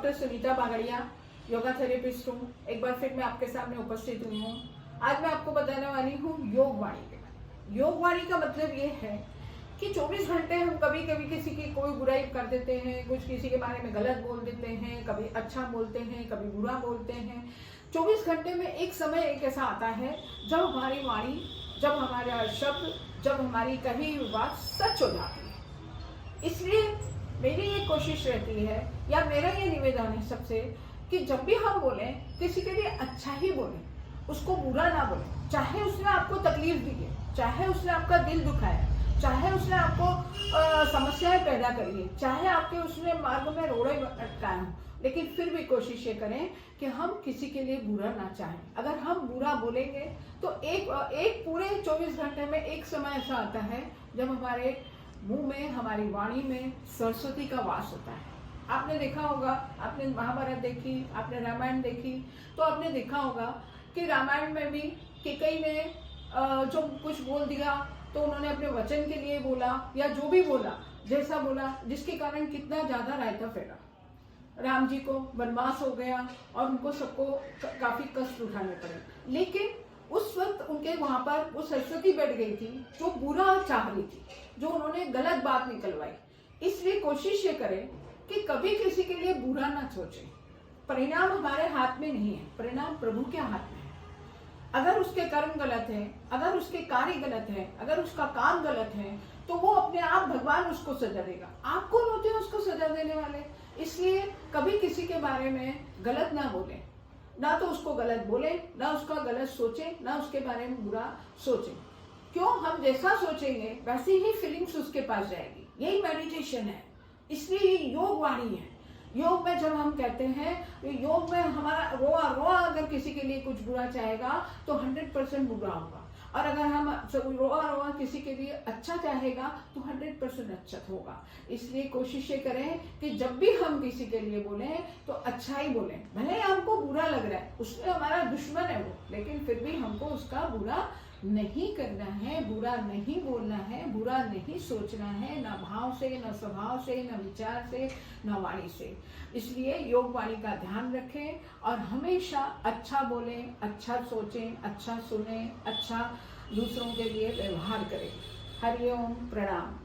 Doctor Sunita Bagaria, yoga therapist हूँ। एक बार फिर मैं आपके सामने उपस्थित हुई हूँ। आज मैं आपको बताने वाली हूँ योग वाणी के बारे में। योग वाणी का मतलब ये है कि 24 घंटे हम कभी कभी किसी की कोई बुराई कर देते हैं, कुछ किसी के बारे में गलत बोल देते हैं, कभी अच्छा बोलते हैं, कभी बुरा बोलते हैं। 24 घंटे में एक समय एक ऐसा आता है जब हमारी वाणी, जब हमारा शब्द, जब हमारी कही हुई बात सच हो जाती है। इसलिए मेरी ये कोशिश रहती है, या मेरा ये निवेदन है सबसे, कि जब भी हम बोलें किसी के लिए अच्छा ही बोलें, उसको बुरा ना बोलें। चाहे उसने आपको तकलीफ दी है, चाहे उसने आपका दिल दुखाया, चाहे उसने आपको समस्याएं पैदा करी है, चाहे आपके उसने मार्ग में रोड़े अटकाए हों, लेकिन फिर भी कोशिश ये करें कि हम किसी के लिए बुरा ना चाहें। अगर हम बुरा बोलेंगे तो एक पूरे 24 घंटे में एक समय ऐसा आता है जब हमारे मुंह में, हमारी वाणी में सरस्वती का वास होता है। आपने देखा होगा, आपने महाभारत देखी, आपने रामायण देखी, तो आपने देखा होगा कि रामायण में भी कैकेयी ने जो कुछ बोल दिया तो उन्होंने अपने वचन के लिए बोला, या जो भी बोला, जैसा बोला, जिसके कारण कितना ज्यादा रायता फैला। राम जी को वनवास हो गया और उनको सबको काफी कष्ट उठाने पड़े, लेकिन उस वक्त उनके वहां पर वो सरस्वती बैठ गई थी जो बुरा चाह रही थी, जो उन्होंने गलत बात निकलवाई। इसलिए कोशिश ये करें कि कभी किसी के लिए बुरा ना सोचें। परिणाम हमारे हाथ में नहीं है, परिणाम प्रभु के हाथ में है। अगर उसके कर्म गलत है, अगर उसके कार्य गलत है, अगर उसका काम गलत है, तो वो अपने आप, भगवान उसको सजा देगा। आप कौन होते हैं उसको सजा देने वाले? इसलिए कभी किसी के बारे में गलत ना बोलें, ना तो उसको गलत बोले, ना उसका गलत सोचे, ना उसके बारे में बुरा सोचे। क्यों? हम जैसा सोचेंगे वैसी ही फीलिंग्स उसके पास जाएगी। यही मेडिटेशन है, इसलिए योग वाणी है। योग में जब हम कहते हैं, योग में हमारा रोआ रोआ अगर किसी के लिए कुछ बुरा चाहेगा तो 100% बुरा होगा, और अगर हम रोआ रोआ किसी के लिए अच्छा चाहेगा तो 100% अच्छा होगा। इसलिए कोशिश ये करें कि जब भी हम किसी के लिए बोलें तो अच्छा ही बोलें। भले हमको बुरा लग रहा है, उसमें हमारा दुश्मन है वो, लेकिन फिर भी हमको उसका बुरा नहीं करना है, बुरा नहीं बोलना है, बुरा नहीं सोचना है, ना भाव से, ना स्वभाव से, ना विचार से, ना वाणी से। इसलिए योग वाणी का ध्यान रखें और हमेशा अच्छा बोलें, अच्छा सोचें, अच्छा सुनें, अच्छा दूसरों के लिए व्यवहार करें। हरिओम, प्रणाम।